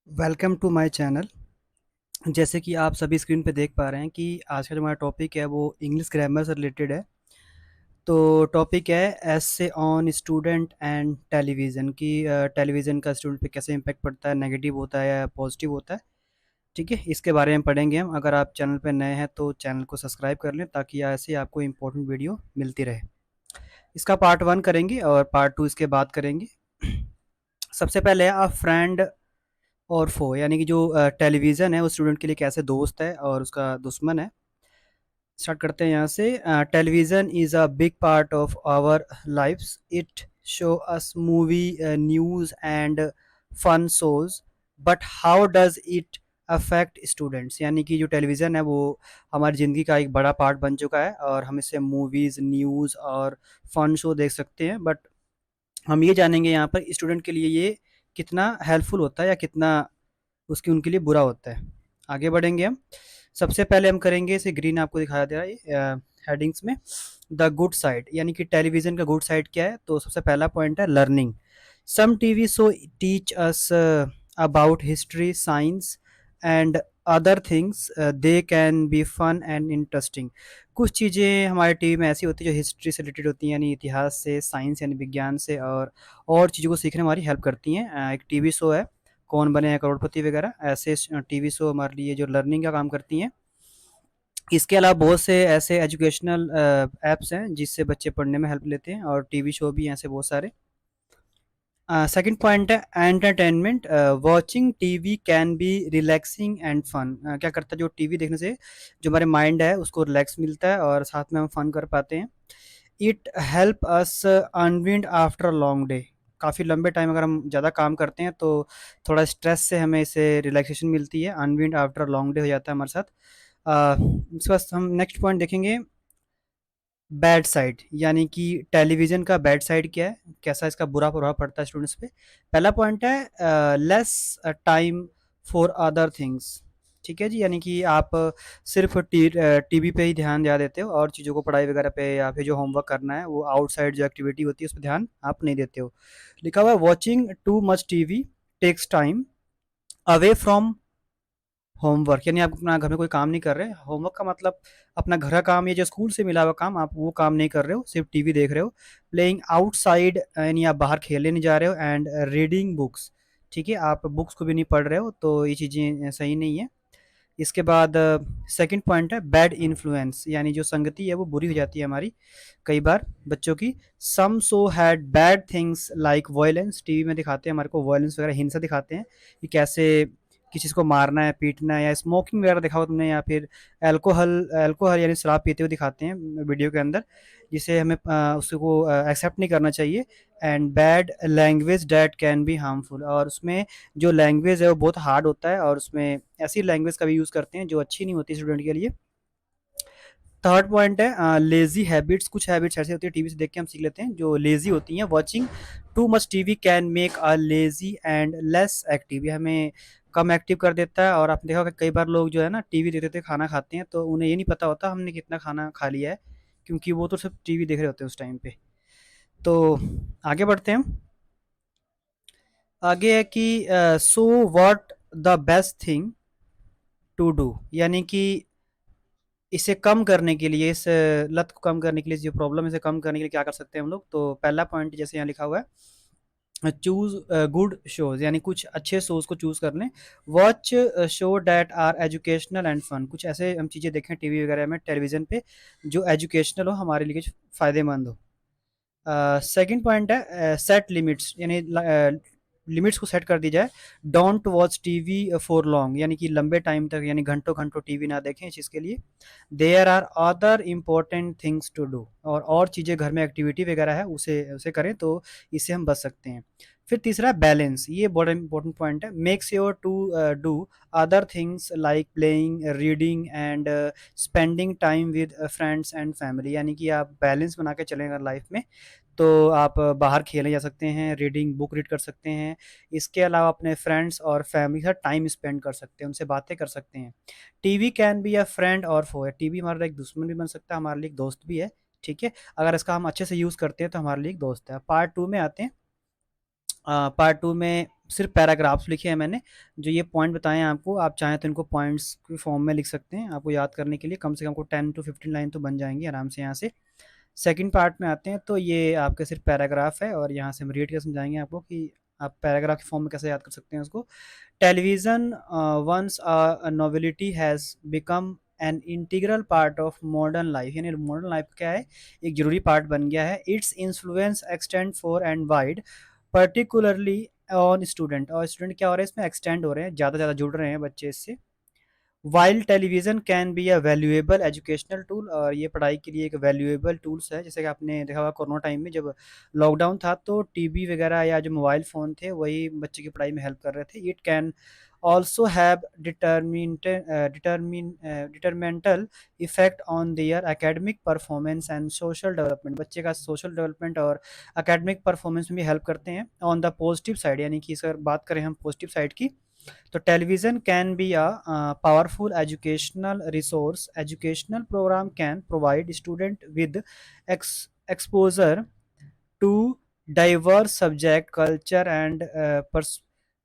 Welcome to my channel. जैसे कि आप सभी स्क्रीन पे देख पा रहे हैं कि आज का जो हमारा टॉपिक है वो इंग्लिश ग्रामर से रिलेटेड है। तो टॉपिक है essay on student and television कि टेलीविज़न का स्टूडेंट पे कैसे इम्पैक्ट पड़ता है, नेगेटिव होता है या पॉजिटिव होता है। ठीक है, इसके बारे में पढ़ेंगे हम। अगर आप चैनल पे नए हैं तो चैनल को सब्सक्राइब कर लें ताकि ऐसे ही आपको इंपॉर्टेंट वीडियो मिलती रहे। इसका पार्ट 1 करेंगे और पार्ट 2 इसके बाद करेंगे। सबसे पहले है अ फ्रेंड और फो, यानी कि जो टेलीविज़न है वो स्टूडेंट के लिए कैसे दोस्त है और उसका दुश्मन है। स्टार्ट करते हैं यहाँ से। Television is a big part of our lifes. It show us movie, news and fun shows, but how does it affect students, यानी कि जो टेलीविज़न है वो हमारी ज़िंदगी का एक बड़ा पार्ट बन चुका है और हम इससे मूवीज़, न्यूज़ और फन शो देख सकते हैं। बट हम ये जानेंगे यहाँ पर स्टूडेंट के लिए ये कितना हेल्पफुल होता है या कितना उसकी उनके लिए बुरा होता है। आगे बढ़ेंगे हम। सबसे पहले हम करेंगे, इसे ग्रीन आपको दिखाया दे रहा है हेडिंग्स में, द गुड साइड, यानी कि टेलीविज़न का गुड साइड क्या है। तो सबसे पहला पॉइंट है learning. Some TV show teach us about history, science and other things. They can be fun and interesting. कुछ चीज़ें हमारे टीवी में ऐसी होती है जो हिस्ट्री से रिलेटेड होती हैं, यानी इतिहास से, साइंस यानी विज्ञान से, और चीज़ों को सीखने में हमारी हेल्प करती हैं। एक टीवी शो है कौन बने करोड़पति वगैरह, ऐसे टीवी शो हमारे लिए जो लर्निंग का काम करती हैं। इसके अलावा बहुत से ऐसे एजुकेशनल ऐप्स हैं जिससे बच्चे पढ़ने में हेल्प लेते हैं, और टीवी शो भी हैं ऐसे बहुत सारे। सेकंड पॉइंट है entertainment. Watching TV can be relaxing and fun. क्या करता है, जो टीवी देखने से जो हमारे माइंड है उसको रिलैक्स मिलता है और साथ में हम फन कर पाते हैं। It help us unwind after a long day. काफ़ी लंबे टाइम अगर हम ज़्यादा काम करते हैं तो थोड़ा स्ट्रेस से हमें इससे रिलैक्सेशन मिलती है। Unwind after a long day हो जाता है हमारे साथ। इसके बाद हम नेक्स्ट पॉइंट देखेंगे, बैड साइड, यानी कि टेलीविज़न का बैड साइड क्या है, कैसा इसका बुरा प्रभाव पड़ता है स्टूडेंट्स पे। पहला पॉइंट है less time for other things. ठीक है जी, यानी कि आप सिर्फ टीवी पे ही ध्यान दिया देते हो और चीज़ों को पढ़ाई वगैरह पे या फिर जो होमवर्क करना है वो आउटसाइड जो एक्टिविटी होती है उस पर ध्यान आप नहीं देते हो। लिखा हुआ है watching too much TV takes time away from homework, यानी आप अपना घर में कोई काम नहीं कर रहे। होमवर्क का मतलब अपना घर का काम या जो स्कूल से मिला हुआ काम, आप वो काम नहीं कर रहे हो, सिर्फ टीवी देख रहे हो। प्लेइंग आउटसाइड, यानी आप बाहर खेलने नहीं जा रहे हो। एंड रीडिंग बुक्स, ठीक है, आप बुक्स को भी नहीं पढ़ रहे हो, तो ये चीज़ें सही नहीं है। इसके बाद सेकंड पॉइंट है बैड इन्फ्लुएंस, यानी जो संगति है वो बुरी हो जाती है हमारी कई बार बच्चों की। Some show had bad things like violence. TV में दिखाते हैं हमारे को वायलेंस वगैरह, हिंसा दिखाते हैं कि कैसे किसी को मारना है, पीटना है, या स्मोकिंग वगैरह देखा हो तुमने, या फिर अल्कोहल अल्कोहल यानी शराब पीते हुए दिखाते हैं वीडियो के अंदर, जिसे हमें उसको एक्सेप्ट नहीं करना चाहिए। And bad language that can be harmful, और उसमें जो लैंग्वेज है वो बहुत हार्ड होता है और उसमें ऐसी लैंग्वेज का भी यूज़ करते हैं जो अच्छी नहीं होती स्टूडेंट के लिए। थर्ड पॉइंट है लेजी हैबिट्स। कुछ हैबिट्स ऐसे होती है टीवी से देख के हम सीख लेते हैं जो लेजी होती हैं। Watching too much TV can make a lazy and less active, ये हमें कम एक्टिव कर देता है। और आपने देखा होगा कई बार लोग जो है ना टीवी देखते देखते खाना खाते हैं तो उन्हें ये नहीं पता होता हमने कितना खाना खा लिया है, क्योंकि वो तो सिर्फ टीवी देख रहे होते हैं उस टाइम पे। तो आगे बढ़ते हैं हम। आगे है कि so what the best thing to do, यानी कि इसे कम करने के लिए, इस लत को कम करने के लिए, जो प्रॉब्लम है इसे कम करने के लिए क्या कर सकते हैं हम लोग। तो पहला पॉइंट जैसे यहाँ लिखा हुआ है, चूज गुड शोज, यानी कुछ अच्छे शोज को चूज कर लें। Watch show that are educational and fun. कुछ ऐसे हम चीज़ें देखें टीवी वगैरह में, टेलीविजन पे, जो एजुकेशनल हो, हमारे लिए फायदेमंद हो। सेकंड पॉइंट है सेट लिमिट्स, यानी लिमिट्स को सेट कर दी जाए। Don't watch TV for long, यानी कि लंबे टाइम तक, यानी घंटों घंटों टीवी ना देखें इस चीज़ के लिए। There are other important things to do, और चीज़ें घर में एक्टिविटी वगैरह है उसे उसे करें तो इससे हम बच सकते हैं। फिर तीसरा बैलेंस, ये बड़ा इंपॉर्टेंट पॉइंट है। Make sure to do other things like playing, reading and spending time with friends and family, यानी कि आप बैलेंस बना के चलें अगर लाइफ में तो आप बाहर खेलने जा सकते हैं, रीडिंग बुक रीड कर सकते हैं। इसके अलावा अपने फ्रेंड्स और फैमिली के साथ टाइम स्पेंड कर सकते हैं, उनसे बातें कर सकते हैं। TV can be a friend और फोर, टीवी हमारा एक दुश्मन भी बन सकता है, हमारे लिए एक दोस्त भी है। ठीक है, अगर इसका हम अच्छे से यूज़ करते हैं तो हमारे लिए एक दोस्त है। पार्ट 2 में आते हैं। पार्ट 2 में सिर्फ पैराग्राफ्स लिखे हैं मैंने, जो ये पॉइंट बताए हैं आपको, आप चाहें तो इनको पॉइंट्स के फॉर्म में लिख सकते हैं। आपको याद करने के लिए कम से कम आपको 10 टू 15 लाइन तो बन जाएंगी आराम से यहाँ से। सेकंड पार्ट में आते हैं, तो ये आपके सिर्फ पैराग्राफ है और यहाँ से हम रीड कर समझाएंगे आपको कि आप पैराग्राफ के फॉर्म में कैसे याद कर सकते हैं उसको। Television once a novelty has become an integral part of modern life, यानी मॉडर्न लाइफ क्या है, एक ज़रूरी पार्ट बन गया है। Its influence extend far and wide, particularly on student, और स्टूडेंट क्या हो रहे हैं इसमें, एक्सटेंड हो रहे हैं, ज़्यादा से ज़्यादा जुड़ रहे हैं बच्चे इससे। While television can be a valuable educational tool, और ये पढ़ाई के लिए एक वैल्यूएबल टूल्स है। जैसे कि आपने देखा होगा कोरोना टाइम में जब लॉकडाउन था तो टीवी वगैरह या जो मोबाइल फ़ोन थे वही बच्चे की पढ़ाई में हेल्प कर रहे थे। It can also have detrimental effect on their academic performance and social development, बच्चे का सोशल डेवलपमेंट और एकेडमिक परफॉर्मेंस में भी हेल्प करते हैं। ऑन द पॉजिटिव साइड, यानी कि अगर बात करें हम पॉजिटिव साइड की, तो television can be a powerful educational resource. Educational program can provide student with exposure to diverse subject culture and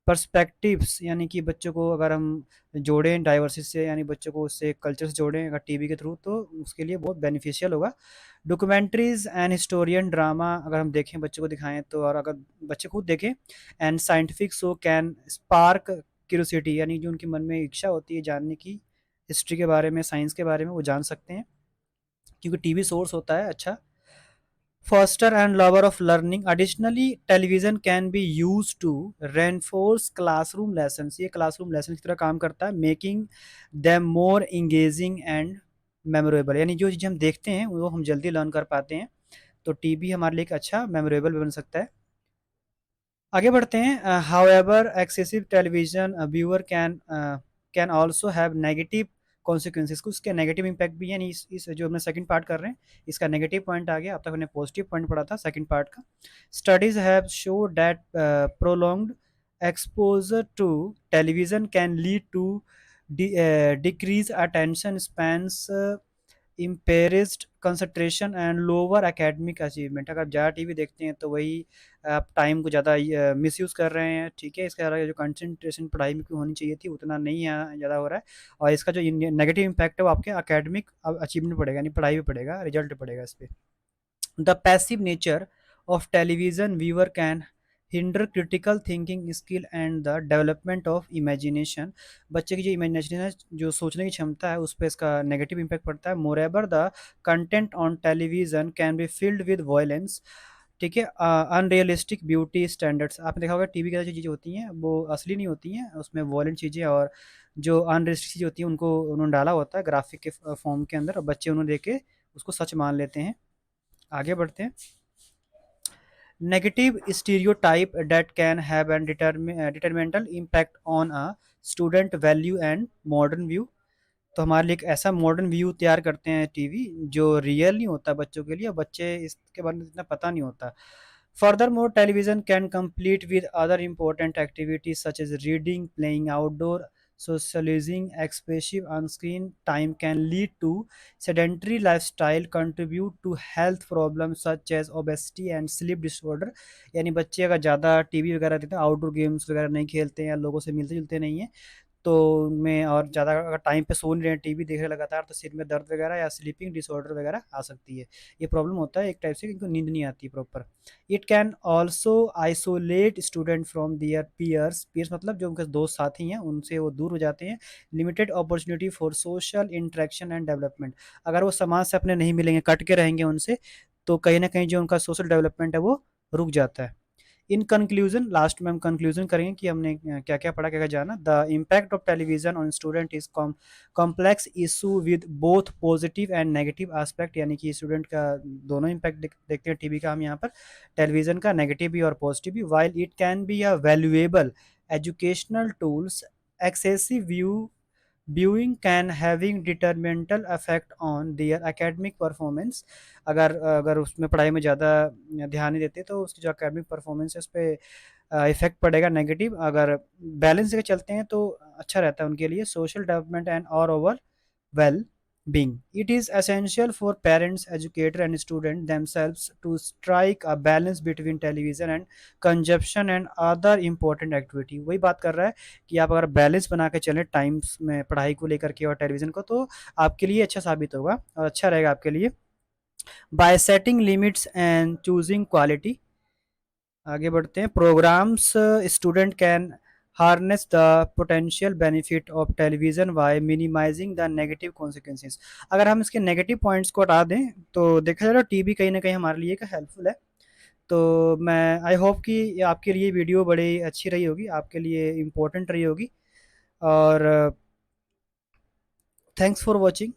perspectives, यानी कि बच्चों को अगर हम जोड़ें डाइवर्सिटी से, यानी बच्चों को उससे कल्चर से जोड़ें अगर टीवी के थ्रू, तो उसके लिए बहुत बेनिफिशियल होगा। डॉक्यूमेंट्रीज एंड हिस्टोरियन ड्रामा अगर हम देखें, बच्चों को दिखाएं तो, और अगर बच्चे खुद देखें, and scientific show can spark curiosity, यानी जो उनके मन में इच्छा होती है जानने की, हिस्ट्री के बारे में, साइंस के बारे में, वो जान सकते हैं क्योंकि टीवी सोर्स होता है अच्छा। Foster and lover of learning. Additionally, television can be used to reinforce classroom lessons. ये classroom lessons की तरह काम करता है, making them more engaging and memorable. यानी जो चीज़ें हम देखते हैं वो हम जल्दी लर्न कर पाते हैं, तो टीवी हमारे लिए एक अच्छा मेमोरेबल बन सकता है। आगे बढ़ते हैं। However excessive television viewer can also have negative consequences, कुछ उसके नेगेटिव इम्पैक्ट भी है। यानी इस जो हमने सेकंड पार्ट कर रहे हैं इसका नेगेटिव पॉइंट आ गया, अब तक हमने पॉजिटिव पॉइंट पढ़ा था सेकंड पार्ट का। Studies have show that prolonged exposure to television can lead to decrease attention spans, impaired concentration and lower academic achievement. अगर ज़्यादा टीवी देखते हैं तो वही आप टाइम को ज़्यादा मिसयूज़ कर रहे हैं, ठीक है। इसके अलावा जो कंसंट्रेशन पढ़ाई में होनी चाहिए थी उतना नहीं ज़्यादा हो रहा है, और इसका जो नेगेटिव इम्पैक्ट है वो आपके एकेडमिक अचीवमेंट पड़ेगा, यानी पढ़ाई भी पड़ेगा, रिजल्ट पड़ेगा इस पर। The passive nature of television viewer can hinder critical thinking skill and the development of imagination. बच्चे की जो इमेजिनेशन है, जो सोचने की क्षमता है, उस पर इसका नेगेटिव इम्पैक्ट पड़ता है। Moreover, the content on television can be filled with violence, ठीक है, अनरियलिस्टिक ब्यूटी स्टैंडर्ड्स। आपने देखा होगा टीवी की जो चीज़ें होती हैं वो असली नहीं होती हैं, उसमें वॉयलेंट चीज़ें और जो अनरियलिस्टिक चीज़ें होती हैं उनको उन्होंने डाला होता है ग्राफिक के फॉर्म के अंदर, और बच्चे उन्होंने देख के उसको सच मान लेते हैं। आगे बढ़ते हैं। Negative stereotype that can have an detrimental impact on a student value and modern view. तो हमारे लिए एक ऐसा मॉडर्न व्यू तैयार करते हैं टीवी जो रियल नहीं होता बच्चों के लिए, और बच्चे इसके बारे में इतना पता नहीं होता। Further more television can complete with other important activities such as reading, playing outdoor, socializing. Excessive on-screen time can lead to sedentary lifestyle, contribute to health problems such as obesity and sleep disorder. यानी बच्चे अगर ज़्यादा TV वगैरह देखते हैं, outdoor games वगैरह नहीं खेलते हैं या लोगों से मिलते जुलते नहीं हैं, तो उनमें, और ज़्यादा अगर टाइम पे सो नहीं रहे हैं, टीवी देख रहे हैं लगातार, तो सिर में दर्द वगैरह या स्लीपिंग डिसऑर्डर वगैरह आ सकती है। ये प्रॉब्लम होता है एक टाइप से, क्योंकि नींद नहीं आती proper. It can also isolate student from their peers, peers मतलब जो उनके दोस्त साथी हैं उनसे वो दूर हो जाते हैं। Limited opportunity for social interaction and development, अगर वो समाज से अपने नहीं मिलेंगे, कट के रहेंगे उनसे, तो कहीं ना कहीं जो उनका सोशल डेवलपमेंट है वो रुक जाता है। इन कंक्लूजन, लास्ट में हम कंक्लूजन करेंगे कि हमने क्या क्या पढ़ा, क्या क्या जाना। The impact of television on student is complex issue with both positive and negative aspect, यानी कि स्टूडेंट का दोनों इम्पैक्ट देखते हैं टीवी का हम यहाँ पर, टेलीविजन का नेगेटिव भी और पॉजिटिव भी। While it can be a valuable educational tools, excessive viewing can having detrimental effect on their academic performance। अगर अगर उसमें पढ़ाई में ज़्यादा ध्यान नहीं देते तो उसकी जो एकेडमिक परफॉर्मेंस है उस पर इफेक्ट पड़ेगा नेगेटिव। अगर बैलेंस लेके चलते हैं तो अच्छा रहता है उनके लिए, सोशल डेवलपमेंट एंड और over well being. It is essential for parents, educator and student themselves to strike a balance between television and consumption and other important activity. वही बात कर रहा है कि आप अगर बैलेंस बना के चलें टाइम्स में पढ़ाई को लेकर के और टेलीविजन को, तो आपके लिए अच्छा साबित होगा और अच्छा रहेगा आपके लिए। By setting limits and choosing quality, आगे बढ़ते हैं। Programs student can harness the potential benefit of television by minimising the negative consequences. अगर हम इसके नेगेटिव पॉइंट्स को हटा दें तो देखा जाए तो टीवी कहीं ना कहीं हमारे लिए का हेल्पफुल है। तो मैं आई होप कि ये आपके लिए वीडियो बड़ी अच्छी रही होगी, आपके लिए इम्पोर्टेंट रही होगी। और थैंक्स फॉर वॉचिंग।